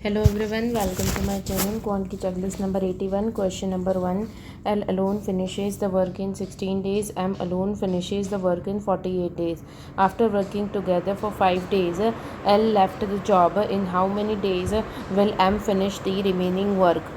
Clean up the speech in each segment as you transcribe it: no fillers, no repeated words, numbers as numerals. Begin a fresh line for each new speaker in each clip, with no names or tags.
Hello everyone, welcome to my channel Quantity Checklist number 81. Question number 1. L alone finishes the work in 16 days. M alone finishes the work in 48 days. After working together for 5 days, L left the job. In how many days will M finish the remaining work?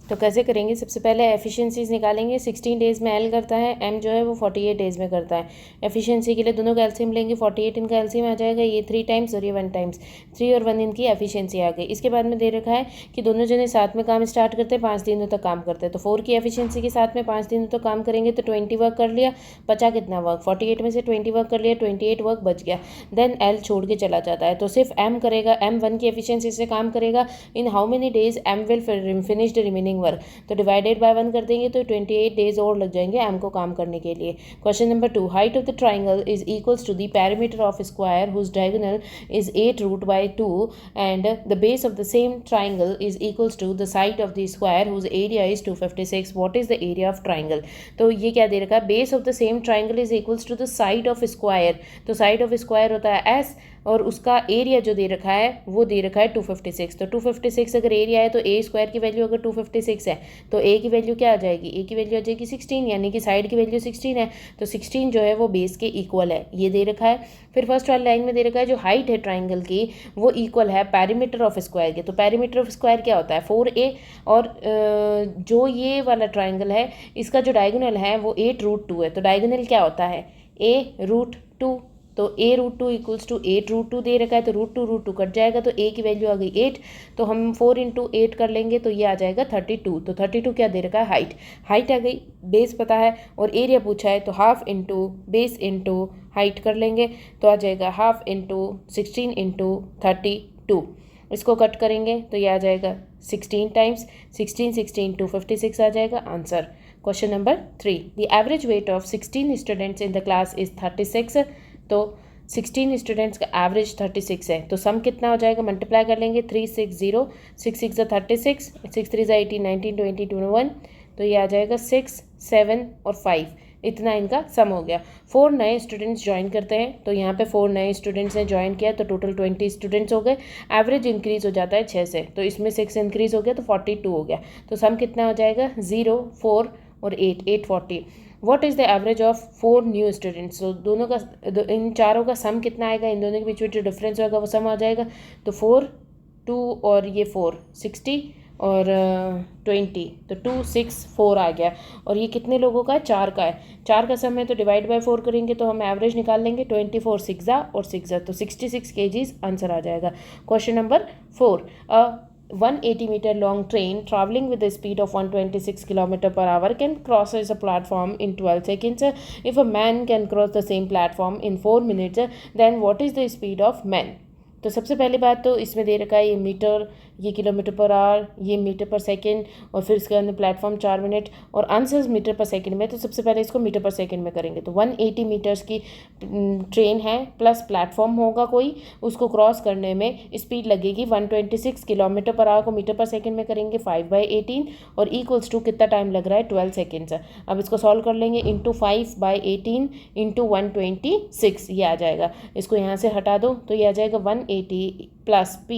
तो कैसे करेंगे? सबसे पहले efficiencies निकालेंगे। 16 days में L करता है, M जो है वो 48 डेज़ में करता है। एफिशिएंसी के लिए दोनों का एलसीएम लेंगे। 48 इनका एलसीएम आ जाएगा, ये 3 टाइम्स और ये 1 टाइम्स। 3 और 1 इनकी एफिशिएंसी आ गई। इसके बाद में दे रखा है कि दोनों जने साथ में काम स्टार्ट करते हैं, 5 दिनों तक काम करते हैं। तो 4 की एफिशिएंसी के साथ में 5 दिनों तक काम करेंगे तो 20 वर्क कर लिया। बचा कितना वर्क? 48 में से 20 वर्क कर लिया, 28 वर्क बच गया। देन एल छोड़ के चला जाता है, तो सिर्फ एम करेगा। एम 1 की एफिशिएंसी से काम करेगा। In how many days M will finish the remaining work? तो डिवाइडेड बाय 1 कर देंगे तो 28 डेज और लग जाएंगे एम को काम करने के लिए। Question number 2. Height of the triangle is equals to the perimeter of square whose diagonal is 8 root by 2 and the base of the same triangle is equals to the side of the square whose area is 256. What is the area of triangle? तो ये क्या दे रखा है? Base of the same triangle is equals to the side of square. तो side of square होता है S और उसका एरिया जो दे रखा है वो दे रखा है 256। तो 256 अगर एरिया है तो ए स्क्वायर की वैल्यू अगर 256 है तो ए की वैल्यू क्या आ जाएगी? ए की वैल्यू आ जाएगी 16, यानी कि साइड की वैल्यू 16 है। तो 16 जो है वो बेस के इक्वल है, ये दे रखा है। फिर फर्स्ट वाली लाइन में दे रखा है जो हाइट है ट्राइंगल की वो इक्वल है पेरीमीटर ऑफ स्क्वायर के। तो पेरीमीटर ऑफ स्क्वायर क्या होता है? 4a और जो ये वाला ट्राइंगल है इसका जो डायगोनल है वो 8 रूट 2 है। तो डायगोनल क्या होता है? a root 2। तो a root 2 equals to 8 root 2 दे रखा है, तो रूट 2 कट जाएगा तो a की वैल्यू आ गई 8। तो हम 4 इंटू 8 कर लेंगे तो ये आ जाएगा 32। तो 32 क्या दे रखा है? हाइट आ गई। बेस पता है और एरिया पूछा है तो half into base into height कर लेंगे तो आ जाएगा हाफ इंटू 16 इंटू 32। इसको कट करेंगे तो ये आ जाएगा 16 टाइम्स 16 256 आ जाएगा answer. Question number 3. The average weight of 16 students in the class is 36। तो 16 स्टूडेंट्स का एवरेज 36 है, तो सम कितना हो जाएगा? मल्टीप्लाई कर लेंगे 360 6 6 36 6 3 18 19 20 21। तो ये आ जाएगा 6 7 और 5, इतना इनका सम हो गया। 4 नए स्टूडेंट्स ज्वाइन करते हैं, तो यहाँ पे 4 नए स्टूडेंट्स ने ज्वाइन किया तो टोटल 20 स्टूडेंट्स हो गए। एवरेज इंक्रीज हो जाता है 6 से, तो इसमें 6 इंक्रीज हो गया तो 42 हो गया। तो सम कितना हो जाएगा? 0 4 और 8 40। What is the average of 4 new students? तो दोनों का इन चारों का सम कितना आएगा? इन दोनों के बीच में जो डिफरेंस होगा वो सम आ जाएगा। तो 4 2 और ये 4 60 और 20, तो 2 6 4 आ गया। और ये कितने लोगों का है? 4 का है। 4 का सम है तो डिवाइड बाय 4 करेंगे तो हम एवरेज निकाल लेंगे। 24 6 और 6 तो 66 kgs आंसर आ जाएगा। Question number 4. 180 meter long train traveling with a speed of 126 km per hour can cross a platform in 12 seconds. If a man can cross the same platform in 4 minutes, then what is the speed of man? तो सबसे पहली बात तो इसमें दे रखा है ये metre, ये किलोमीटर पर आवर, ये मीटर पर सेकंड और फिर इसके अंदर प्लेटफॉर्म 4 मिनट और आंसर्स मीटर पर सेकंड में। तो सबसे पहले इसको मीटर पर सेकंड में करेंगे। तो 180 मीटर्स की ट्रेन है प्लस प्लेटफॉर्म होगा कोई, उसको क्रॉस करने में स्पीड लगेगी 126 किलोमीटर पर आवर को मीटर पर सेकंड में करेंगे 5/18 और इक्वल्स टू कितना टाइम लग रहा है? 12 सेकेंड्स। अब इसको सॉल्व कर लेंगे इंटू 5/18 इंटू 126, ये आ जाएगा। इसको यहाँ से हटा दो तो ये आ जाएगा 180 प्लस p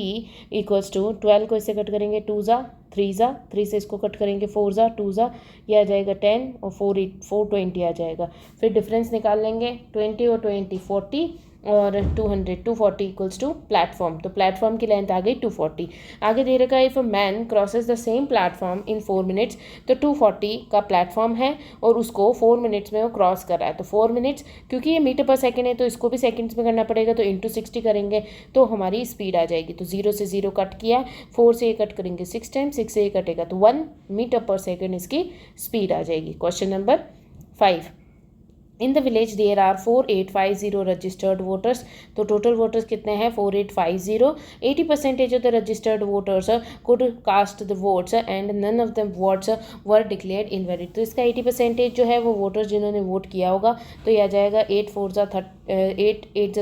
इक्वल्स टू 12 को इससे कट करेंगे 2 ज़ा 3 ज़ा 3 से इसको कट करेंगे 4 ज़ा 2 ज़ा, ये आ जाएगा 10 और 420 आ जाएगा। फिर डिफरेंस निकाल लेंगे 20 और 20 40 और 240 इक्वल्स टू प्लेटफॉर्म। तो प्लेटफॉर्म की लेंथ आ गई 240। आगे दे रखा है if a man crosses the same platform in 4 minutes. तो 240 का प्लेटफॉर्म है और उसको 4 मिनट्स में वो क्रॉस कर रहा है। तो 4 मिनट्स क्योंकि ये मीटर पर सेकेंड है तो इसको भी सेकेंड्स में करना पड़ेगा, तो इंटू 60 करेंगे तो हमारी स्पीड आ जाएगी। तो 0 से 0 कट किया, 4 से ये कट करेंगे 6 टाइम, 6 से ये कटेगा तो 1 मीटर पर सेकेंड इसकी स्पीड आ जाएगी। Question number 5. In the village there are 4850 registered voters. तो टोटल वोटर्स कितने हैं? 4850। 80% of the registered voters could cast the votes and none of the votes were declared invalid. तो इसका 80% जो है वो वोटर्स जिन्होंने वोट किया होगा, तो यह आ जाएगा 8 4 ज़ा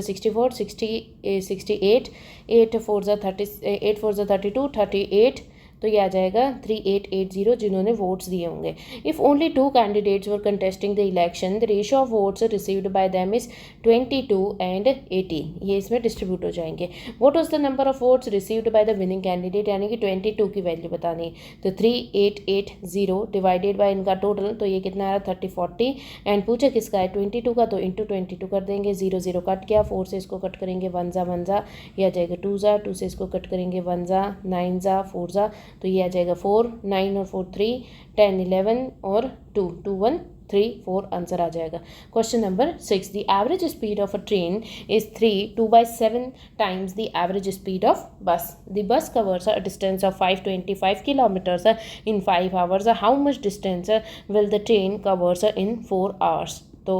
64 60 68 8 4 ज़ा 32 38 तो ये आ जाएगा 3880 जिन्होंने वोट्स दिए होंगे। If only 2 candidates were contesting the election, the ratio of votes received by them is 22 and 18, ये इसमें डिस्ट्रीब्यूट हो जाएंगे। What was the number of votes received by the winning candidate, यानी कि 22 की वैल्यू बतानी है। तो 3880 डिवाइडेड बाय इनका टोटल, तो ये कितना आ रहा है 3040, एंड पूछे किसका है 22 का, तो इंटू 22 कर देंगे। 0 0 कट गया, 4 से इसको कट करेंगे 1 जा, ये आ जाएगा 2 से इसको कट करेंगे 1 जा, 9 जा, 4 जा, तो ये आ जाएगा 4, 9 और 4 3, 10 11 और 2 2 1 3 4 आंसर आ जाएगा। Question number 6, the average speed of a train is 3/7 times the average speed of bus. The bus covers a distance of 525 kilometres in 5 hours. How much distance will the train covers in 4 hours. तो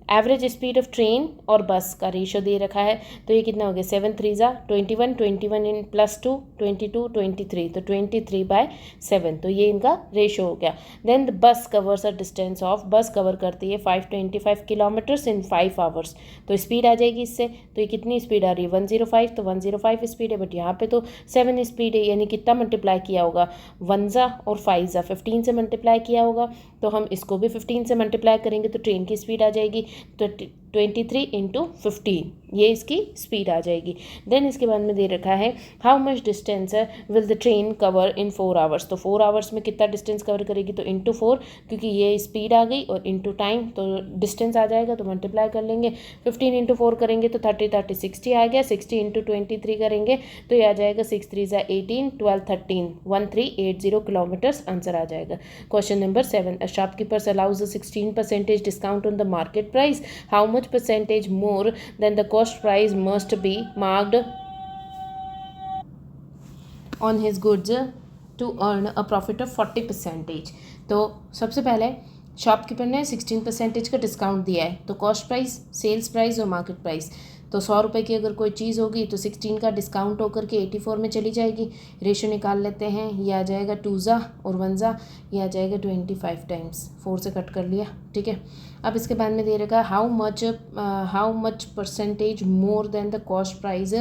average speed of train और bus का ratio दे रखा है, तो ये कितना हो गया 7 3 जा 21, 21 इन +2 22 23, तो 23/7, तो ये इनका रेशो हो गया। Then the bus covers a distance of, bus cover करती है 525 किलोमीटर्स इन 5 आवर्स, तो स्पीड आ जाएगी इससे, तो ये कितनी स्पीड आ रही है 105, तो 105 स्पीड है, बट यहाँ पे तो 7 स्पीड है, यानी कितना मल्टीप्लाई किया होगा 1 जा और 5 जा 15 से मल्टीप्लाई किया होगा, तो हम इसको भी 15 से मल्टीप्लाई करेंगे तो ट्रेन की स्पीड आ जाएगी, तो 23 इंटू 15, ये इसकी स्पीड आ जाएगी। देन इसके बाद में दे रखा है how much distance will the train cover in 4 hours, तो 4 आवर्स में कितना डिस्टेंस कवर करेगी, तो इंटू 4, क्योंकि ये स्पीड आ गई, और इंटू टाइम, तो डिस्टेंस आ जाएगा, तो मल्टीप्लाई कर लेंगे। 15 इंटू 4 करेंगे तो 30 30 60 आ गया। 60 इंटू 23 करेंगे तो ये आ जाएगा 6 3 ज़ा 18, 12 13, 1380 किलोमीटर्स आंसर आ जाएगा। Question number 7, a shopkeepers allows a 16% discount on the market price, how much percentage more than the cost price must be marked on his goods to earn a profit of 40%। तो सबसे पहले shopkeeper ने 16% का discount दिया है, तो cost price, sales price और market price, तो 100 रुपये की अगर कोई चीज़ होगी तो 16 का डिस्काउंट होकर के 84 में चली जाएगी। रेशो निकाल लेते हैं, ये आ जाएगा 2 जा और 1 जा, ये आ जाएगा 25 टाइम्स, 4 से कट कर लिया, ठीक है। अब इसके बाद में दे रखा how much percentage more than the cost price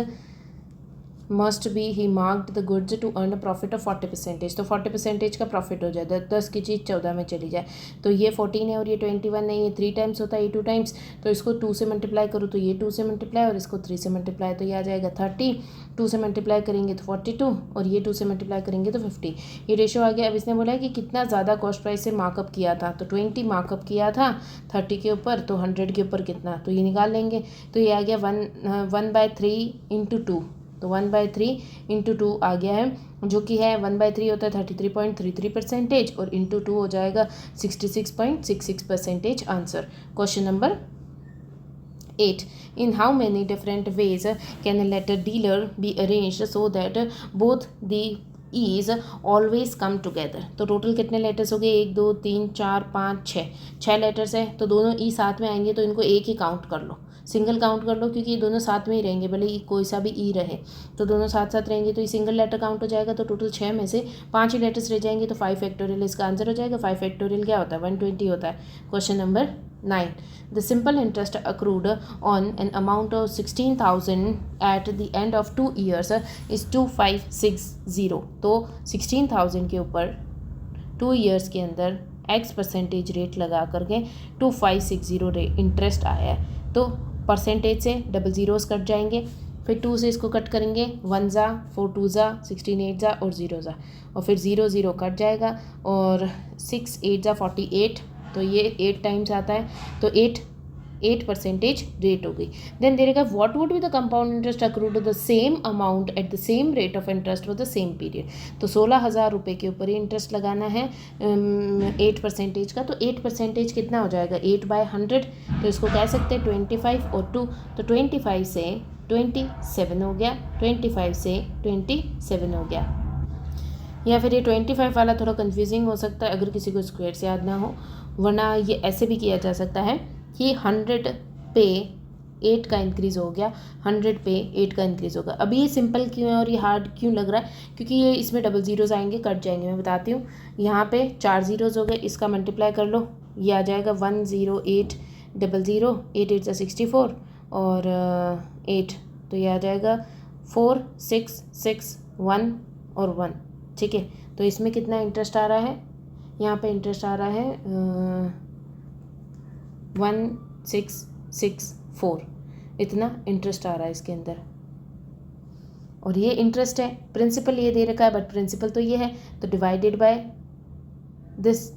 must be he marked the goods to earn a profit of 40%, तो 40% का प्रॉफिट हो जाए, 10 की चीज़ 14 में चली जाए, तो ये 14 है और ये 21 है, ये 3 टाइम्स होता है, ये 2 टाइम्स, तो इसको 2 से मल्टीप्लाई करो तो ये 2 से मल्टीप्लाई और इसको 3 से मल्टीप्लाई, तो ये आ जाएगा 30, 2 से मल्टीप्लाई करेंगे तो 42 और ये 2 से मल्टीप्लाई करेंगे तो 50, ये रेशो आ गया। अब इसने बोला है कि कितना ज़्यादा कॉस्ट प्राइस से मार्कअप किया था, तो 20 मार्कअप किया था 30 के ऊपर, तो 100 के ऊपर कितना, तो ये निकाल लेंगे, तो ये आ गया 1/3 इंटू 2, तो 1/3 इंटू 2 आ गया है, जो कि है 1/3 होता है 33.33% और इंटू 2 हो जाएगा 66.66% answer. Question number 8, in how many different ways can a letter dealer be arranged so that both the e's always come together। तो टोटल कितने लेटर्स हो गए, 1 2 3 4 5 6 लेटर्स है, तो दोनों ई साथ में आएंगे, तो इनको एक ही काउंट कर लो, सिंगल काउंट कर लो, क्योंकि ये दोनों साथ में ही रहेंगे, भले ही कोई सा भी ई रहे, तो दोनों साथ साथ रहेंगे, तो ये सिंगल लेटर काउंट हो जाएगा, तो टोटल 6 में से 5 ही लेटर्स रह जाएंगे, तो 5 फैक्टोरियल इसका आंसर हो जाएगा। 5 फैक्टोरियल क्या होता है 120 होता है। Question number 9, the simple interest accrued on an amount of 16,000 eight the end of 2 years is 2560। तो 16,000 के ऊपर 2 ईयर्स के अंदर x% रेट लगा करके 2560 रेट इंटरेस्ट आया है, तो परसेंटेज से डबल ज़ीरोस कट जाएंगे, फिर 2 से इसको कट करेंगे 1 जा 4 2 जा 16 8 जा और 0 जा, और फिर 0 0 कट जाएगा, और 6 8 जा 48, तो ये 8 टाइम्स आता है, तो 8% रेट हो गई। देन देगा what would be the compound interest accrued the same amount at the same rate of interest for the same period. तो 16,000 रुपये के ऊपर ही इंटरेस्ट लगाना है 8% का, तो 8% कितना हो जाएगा 8/100, तो इसको कह सकते हैं 25 और 2, तो 25 से 27 हो गया, 25 से 27 हो गया। या फिर ये 25 वाला थोड़ा कंफ्यूजिंग हो सकता है अगर किसी को स्क्वायर से याद ना हो, वरना ये ऐसे भी किया जा सकता है कि 100 पे 8 का इंक्रीज़ हो गया, 100 पे 8 का इंक्रीज़ होगा। अभी ये सिंपल क्यों है और ये हार्ड क्यों लग रहा है, क्योंकि ये इसमें डबल ज़ीरोज़ आएंगे, कट जाएंगे, मैं बताती हूँ। यहाँ पे 4 ज़ीरोज़ हो गए, इसका मल्टीप्लाई कर लो, ये आ जाएगा 10800, 8 8 64 और 8, तो ये आ जाएगा 4 6 6 1 और 1, ठीक है। तो इसमें कितना इंटरेस्ट आ रहा है, यहाँ पे इंटरेस्ट आ रहा है 1664, इतना इंटरेस्ट आ रहा है इसके अंदर। और ये इंटरेस्ट है, प्रिंसिपल ये दे रखा है बट प्रिंसिपल तो ये है, तो डिवाइडेड बाय दिस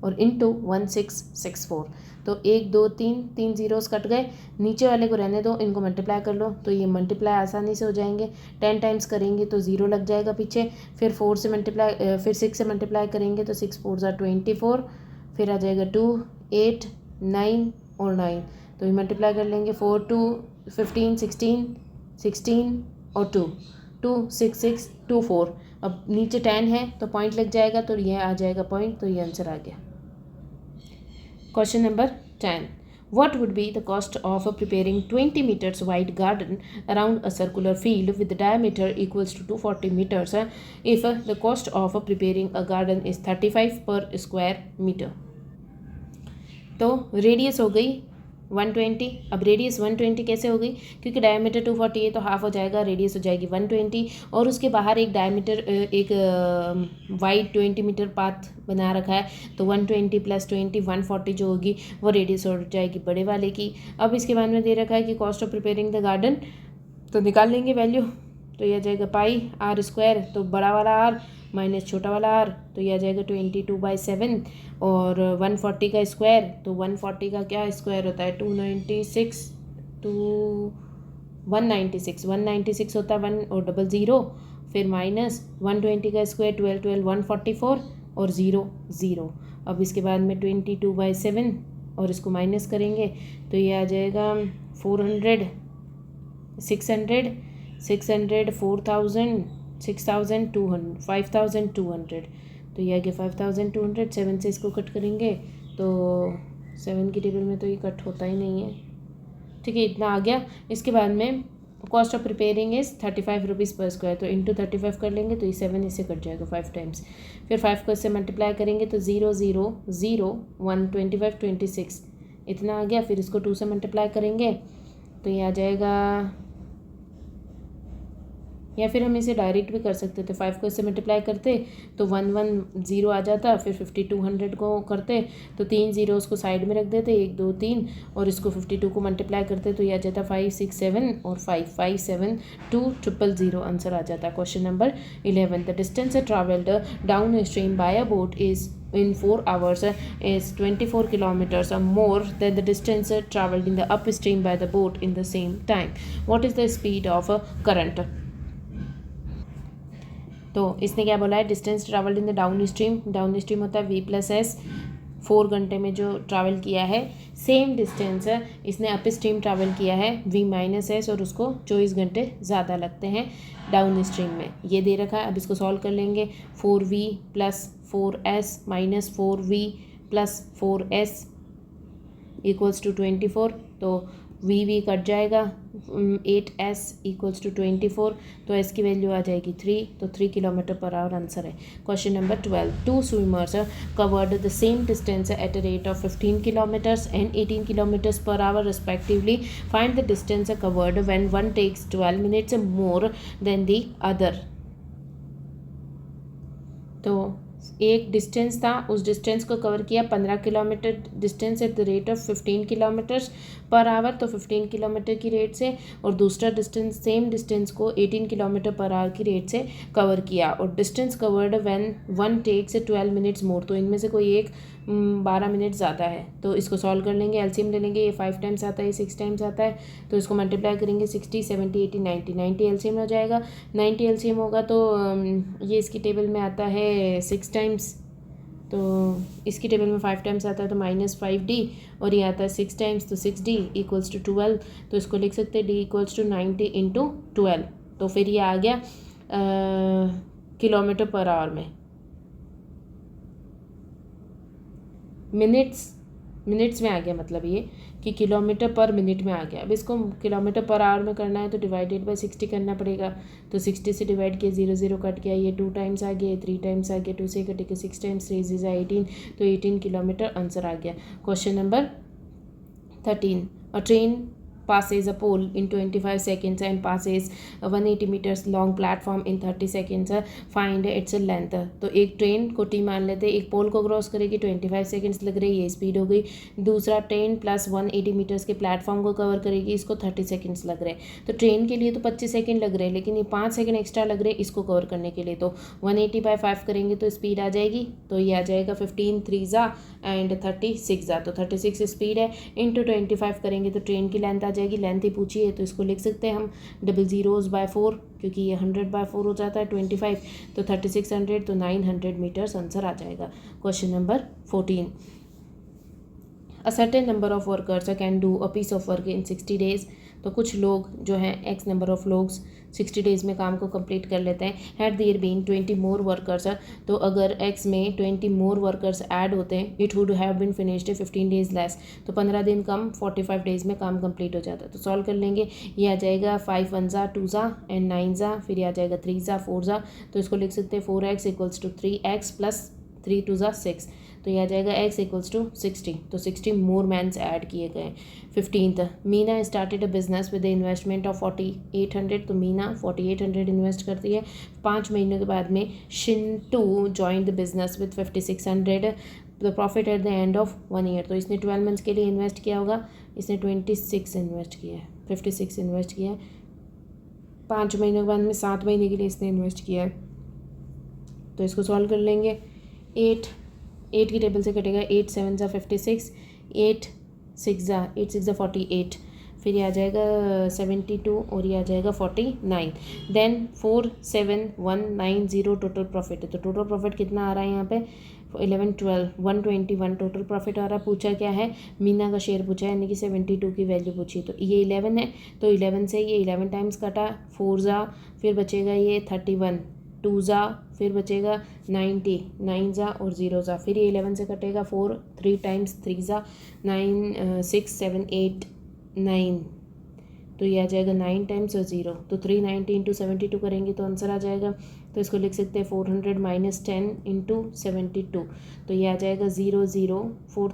और इनटू 1664। तो 1 2 3 3 जीरोस कट गए, नीचे वाले को रहने दो, इनको मल्टीप्लाई कर लो। तो ये मल्टीप्लाई आसानी से हो जाएंगे, 10 टाइम्स करेंगे तो 0 लग जाएगा पीछे, फिर 4 से मल्टीप्लाई फिर 6 से मल्टीप्लाई करेंगे तो 6 4 24, फिर आ जाएगा 2 8 9 और 9। तो ये मल्टीप्लाई कर लेंगे, 4 2 15 16 16 और 2 2 6 6 2 4। अब नीचे 10 है तो पॉइंट लग जाएगा, तो ये आ जाएगा पॉइंट, तो ये आंसर आ गया। Question number 10. What would be the cost of preparing 20 meters wide garden around a circular field with the diameter equals to 240 meters if the cost of preparing a garden is 35 per square meter? तो radius हो गई 120। अब radius 120 कैसे हो गई, क्योंकि diameter 240 है तो हाफ हो जाएगा, रेडियस हो जाएगी 120, और उसके बाहर एक डायमीटर एक वाइड 20 मीटर पाथ बना रखा है, तो 120 + 20 140 जो होगी वो रेडियस हो जाएगी बड़े वाले की। अब इसके बाद में दे रखा है कि cost of preparing the garden, तो निकाल लेंगे वैल्यू। तो यह आ जाएगा पाई r स्क्वायर, तो बड़ा वाला r माइनस छोटा वाला r, तो यह आ जाएगा 22/7, और 140 का स्क्वायर, तो 140 का क्या स्क्वायर होता है 296 196 होता है 1 और 00, फिर माइनस 120 का स्क्वायर 12 12 144 और 0 0। अब इसके बाद में 22/7 और इसको माइनस करेंगे तो ये आ जाएगा 400 600 600 4000 6200 5200, तो ये आ गया 5200। 7 से इसको कट करेंगे तो 7 की टेबल में तो ये कट होता ही नहीं है, ठीक है, इतना आ गया। इसके बाद में cost of preparing is 35 rupees पर स्क्वायर, तो इंटू 35 कर लेंगे तो ये 7 इससे कट जाएगा 5 टाइम्स, फिर 5 को इससे मल्टीप्लाई करेंगे तो 0 0 0 1 25 26 इतना आ गया। फिर इसको 2 से मल्टीप्लाई करेंगे तो ये आ जाएगा, या फिर हम इसे डायरेक्ट भी कर सकते थे, 5 को इससे मल्टीप्लाई करते तो 110 आ जाता, फिर 5200 को करते तो 3 जीरो उसको साइड में रख देते 1 2 3, और इसको 52 को मल्टीप्लाई करते तो ये आ जाता 5 6 7 और 5 5 7 2 000 आंसर आ जाता। Question number 11, the distance travelled downstream by a boat is in 4 hours is 24 kilometers or more than the distance traveled in the upstream by the boat in the same time. What is the speed of a current? तो इसने क्या बोला है, distance travelled in the down stream होता है v+s, 4 घंटे में जो ट्रैवल किया है, सेम डिस्टेंस इसने अप स्ट्रीम ट्रैवल किया है v-s, और उसको 24 घंटे ज़्यादा लगते हैं डाउन स्ट्रीम में, ये दे रखा है। अब इसको सॉल्व कर लेंगे, 4v + 4s - 4v + 4s = 24, तो v कट जाएगा, 8s = 24, तो s की वैल्यू आ जाएगी 3, तो 3 किलोमीटर पर आवर आंसर है। Question number 12, 2 swimmers covered the same distance at a rate of 15 kilometres and 18 kilometres per hour respectively, find the distance covered when one takes 12 minutes more than the other. तो एक distance था, उस distance को cover किया 15 kilometre distance eight the rate of 15 kilometres per our, तो 15 kilometre की rate से, और दूसरा डिस्टेंस सेम डिस्टेंस को 18 किलोमीटर पर आवर की रेट से कवर किया, और distance covered when one takes 12 minutes more, तो इनमें से कोई एक 12 मिनट ज़्यादा है। तो इसको सॉल्व कर लेंगे, एलसीएम ले लेंगे, ये 5 टाइम्स आता है, ये 6 टाइम्स आता है, तो इसको मल्टीप्लाई करेंगे 60 70 80 90 90 एलसीएम हो जाएगा। 90 एलसीएम होगा तो ये इसकी टेबल में आता है 6 टाइम्स, तो इसकी टेबल में 5 टाइम्स आता है तो -5d, और ये आता है 6 टाइम्स, तो 6d = 12, तो इसको लिख सकते हैं d = 90 × 12, तो फिर ये आ गया किलोमीटर पर आवर में, मिनट्स में आ गया, मतलब ये कि किलोमीटर पर मिनट में आ गया। अब इसको किलोमीटर पर आवर में करना है तो डिवाइडेड बाय 60 करना पड़ेगा, तो 60 से डिवाइड किया 0 0 कट गया, ये 2 टाइम्स आ गया, 3 टाइम्स आ गया, 2 से कटेगा 6 टाइम्स 3 × 18, तो 18 किलोमीटर आंसर आ गया। Question number 13, a train passes a pole in 25 seconds and passes a 180 meters long platform in 30 seconds, find its length। तो एक ट्रेन को टी मान लेते हैं, एक पोल को क्रॉस करेगी, 25 सेकंड्स लग रही है, ये स्पीड हो गई। दूसरा ट्रेन प्लस 180 मीटर्स के प्लेटफॉर्म को कवर करेगी, इसको 30 सेकंड्स लग रहे हैं। तो ट्रेन के लिए तो 25 सेकंड लग रहे हैं, लेकिन ये 5 सेकंड एक्स्ट्रा लग रहे हैं इसको कवर करने के लिए। तो 180/5 करेंगे तो स्पीड आ जाएगी, तो ये आ जाएगा 15 3 जा एंड 36 जा, तो 36 स्पीड है। इंटू 25 करेंगे तो ट्रेन की लेंथ आ जाएगी, लेंथ ही पूछी है तो इसको लिख सकते हैं हम 00/4, क्योंकि ये 100/4 हो जाता है 25, तो 3600 तो 900 मीटर्स आंसर आ जाएगा। Question number 14, a certain number of workers can do a piece of work in 60 days. तो कुछ लोग जो हैं एक्स नंबर ऑफ लोग 60 डेज़ में काम को कंप्लीट कर लेते हैं। Had there been 20 more workers, तो अगर एक्स में 20 मोर वर्कर्स ऐड होते हैं, it would have been finished 15 days less, तो 15 दिन कम 45 डेज़ में काम कंप्लीट हो जाता है। तो सॉल्व कर लेंगे, ये आ जाएगा 5 1 जा 2 जा एंड 9 जा, फिर ये आ जाएगा 3 जा 4 जा, तो इसको लिख सकते हैं 4x = 3x प्लस 3 2 जा 6, तो यह आ जाएगा x = 60, तो 60 मोर मैन्स ऐड किए गए। 15th, Meena started a business with the investment of 4800, तो मीना 4800 इन्वेस्ट करती है। 5 महीनों के बाद में Shintu join the business with 5600, the profit at the end of 1 year, तो इसने 12 मंथ्स के लिए इन्वेस्ट किया होगा, इसने 26 इन्वेस्ट किया है, 56 इन्वेस्ट किया है। 5 महीनों के बाद में 7 महीने के लिए इसने इन्वेस्ट किया है, तो इसको सॉल्व कर लेंगे। 8 की टेबल से कटेगा, 8 7 जा 56, 8 6 जा 48, फिर ये आ जाएगा 72 और ये आ जाएगा 49, देन 47190 टोटल प्रॉफिट है। तो टोटल प्रॉफिट कितना आ रहा है यहाँ पे 11 12 121 टोटल प्रॉफिट आ रहा है। पूछा क्या है, मीना का शेयर पूछा है, यानी कि 72 की वैल्यू पूछी, तो ये 11 है, तो 11 से ये 11 टाइम्स कटा, 4 जा, फिर बचेगा ये 31, 2 जा, फिर बचेगा 90, 9 जा और 0 जा, फिर ये 11 से कटेगा 4, 3 टाइम्स 3 जा 9 6 7 8 9, तो ये आ जाएगा 9 टाइम्स और 0, तो 390 × 72 करेंगे तो आंसर आ जाएगा। तो इसको लिख सकते हैं 400 - 10 × 72, तो ये आ जाएगा 0 0 4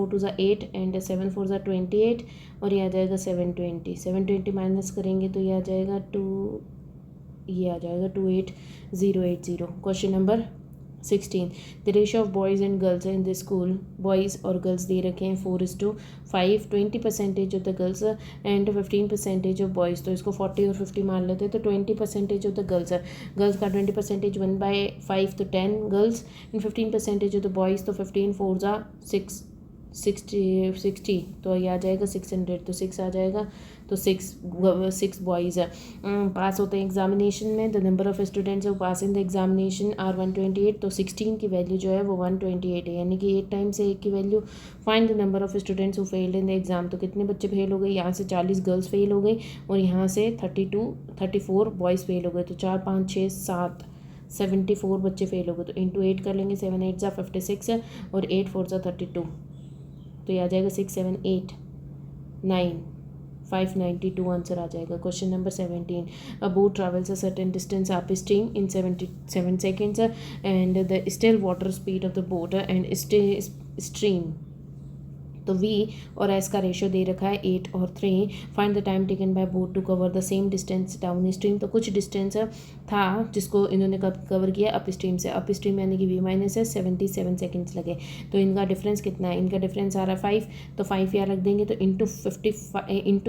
2 जा 8 एंड 7 4 जा 28, और ये आ जाएगा 720 माइनस करेंगे तो ये आ जाएगा 28080। Question number 16, the ratio of boys and girls in this school, boys और गर्ल्स दे रखे हैं 4:5, 20% of the girls and 15% of boys, तो इसको 40 और 50 मान लेते हैं। तो 20% ऑफ द गर्ल्स है, गर्ल्स का 20% 1/5 तो 10 girls, and 15% of the boys, तो 15 4 जा 60, तो ये आ जाएगा 600, तो 6 आ जाएगा, तो 6 बॉयज़ है पास होते हैं एग्जामिनेशन में। The number of students who pass in the examination are 128, तो 16 की वैल्यू जो है वो 128 है, यानी कि 8 टाइम्स है 1 की value. Find the number of students who failed in the exam, तो कितने बच्चे फेल हो गए, यहाँ से 40 गर्ल्स फेल हो गई और यहाँ से 34 बॉयज़ फेल हो गए, तो 4 5 6 7 74 बच्चे फेल हो गए, तो इंटू 8 कर लेंगे, 7 8 जा 56 है और 8 4 जा 32, तो ये आ जाएगा 6 7 8 9 592 आंसर आ जाएगा। Question number 17, a boat travels a certain distance upstream in 77 seconds and the still water speed of the boat and stream, तो V और S का रेशियो दे रखा है 8 और 3। Find the time taken by boat to cover the same distance downstream, तो कुछ distance था जिसको इन्होंने कवर किया अप स्ट्रीम से, अप स्ट्रीम यानी कि V- है 77 सेकंड्स लगे, तो इनका डिफरेंस कितना है, इनका डिफरेंस आ रहा है 5, तो 5 यहाँ रख देंगे, तो इंटू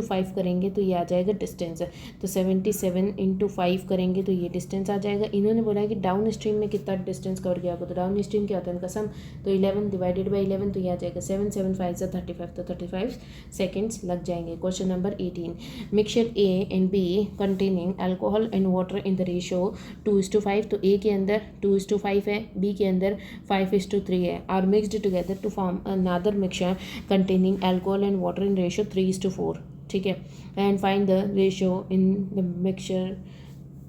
5 करेंगे तो ये आ जाएगा डिस्टेंस, तो 77 × 5 करेंगे तो ये डिस्टेंस आ जाएगा। इन्होंने बोला है कि डाउन स्ट्रीम में कितना डिस्टेंस कवर किया होगा, तो डाउन स्ट्रीम क्या होता है इनका सम, तो 11 / 11, तो ये आ जाएगा 7 7 5 35, तो 35 सेकेंड्स लग जाएंगे। Question number 18, mixture A and B containing alcohol and water in the ratio 2:5, तो A के अंदर 2:5 है, B के अंदर 5:3 है, are mixed together to form another mixture containing alcohol and water in ratio 3:4, ठीक है, and find the ratio in the mixture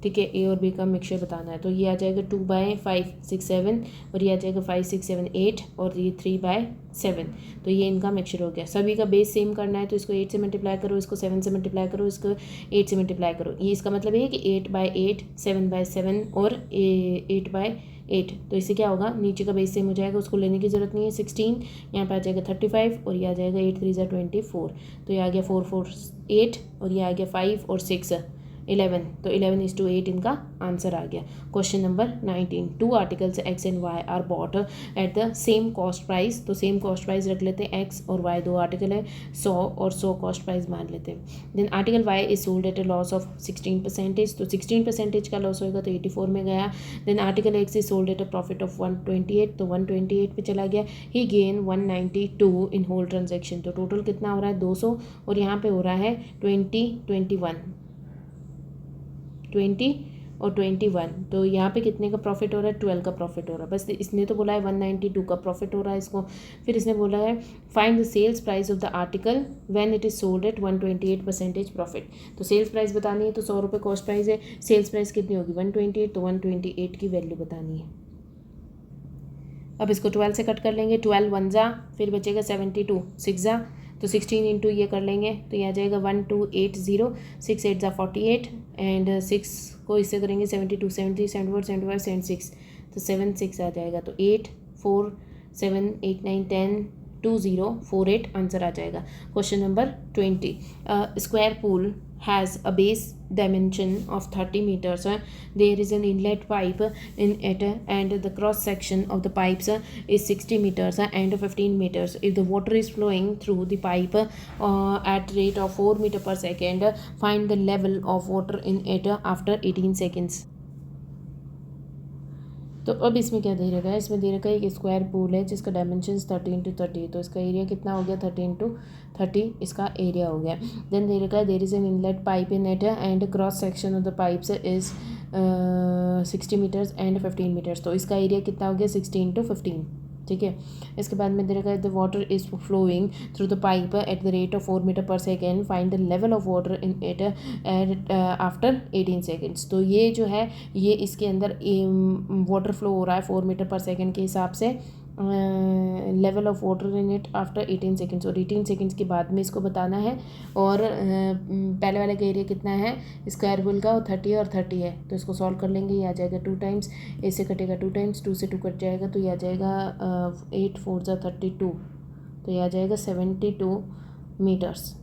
ठीक है, ए और बी का मिक्सचर बताना है। तो ये आ जाएगा 2/5 6 7 और ये आ जाएगा 5 6 7 8 और ये 3/7। तो ये इनका मिक्सचर हो गया। सभी का बेस सेम करना है तो इसको 8 से मल्टीप्लाई करो, इसको 7 से मल्टीप्लाई करो, इसको 8 से मल्टीप्लाई करो। ये इसका मतलब ये है कि 8/8 7/7 और 8/8। तो इससे क्या होगा, नीचे का बेस सेम हो जाएगा, उसको लेने की ज़रूरत नहीं है। 16 यहाँ पे आ जाएगा 35 और ये आ जाएगा 8 3 24। तो ये आ गया 4 4 8 और ये आ गया 5 और 6 11। तो 11:8 इनका आंसर आ गया। Question number 19, 2 articles X and Y are bought at the same cost price. तो सेम कॉस्ट प्राइस रख लेते हैं, एक्स और वाई 2 आर्टिकल है, 100 और 100 कॉस्ट प्राइस मान लेते हैं। Then article Y is sold at a loss of 16%। तो 16% का लॉस होगा तो 84 में गया। Then article X is sold at a profit of 128, तो 128 पे चला गया। He gain 192 in whole transaction. तो टोटल कितना हो रहा है 200 और यहाँ पे हो रहा है 20 और 21। तो यहाँ पे कितने का प्रॉफिट हो रहा है, 12 का प्रॉफिट हो रहा है। बस इसने तो बोला है 192 का प्रॉफिट हो रहा है इसको। फिर इसने बोला है find the sales price of the article when it is sold at 128% profit. तो सेल्स प्राइस बतानी है तो 100 रुपये कॉस्ट प्राइस है, सेल्स प्राइस कितनी होगी 128, तो 128 की वैल्यू बतानी है। अब इसको 12 से कट कर लेंगे, 12 1 जा, फिर बचेगा 72 6 जा, तो 16 इंटू ये कर लेंगे तो ये आ जाएगा 1280, 6 8 जा 48 एंड 6 को इससे करेंगे 72 70 74 75 76, तो 7 6 आ जाएगा। तो 8 4 7 8 9 10 2048 आंसर आ जाएगा। Question number 20, square pool has a base dimension of 30 meters. There is an inlet pipe in it and the cross section of the pipes is 60 meters and 15 meters. If the water is flowing through the pipe at rate of 4 meter per second, find the level of water in it after 18 seconds. तो अब इसमें क्या दे रखा है, इसमें दे रखा है एक स्क्वायर पूल है जिसका डायमेंशन 30 × 30, तो इसका एरिया कितना हो गया 30 × 30 इसका एरिया हो गया। देन दे रखा है there is an inlet pipe in it and cross section of the pipes is 60 metres and 15 metres. तो इसका एरिया कितना हो गया 16 × 15, ठीक है। इसके बाद में दे रखा है the water is flowing through the pipe at the rate of 4 metre per second, find the level of water in it at after 18 seconds. तो ये जो है ये इसके अंदर वाटर फ्लो हो रहा है 4 मीटर पर सेकेंड के हिसाब से, level of water in it after 18 seconds, और 18 सेकेंड्स के बाद में इसको बताना है। और पहले वाले का एरिया कितना है स्क्वायर पूल का, 30 और 30 है, तो इसको सॉल्व कर लेंगे। ये आ जाएगा 2 टाइम्स, ए से कटेगा 2 टाइम्स, 2 से 2 कट जाएगा, तो ये आ जाएगा 8 4 जा 32, तो ये आ जाएगा 72 मीटर्स।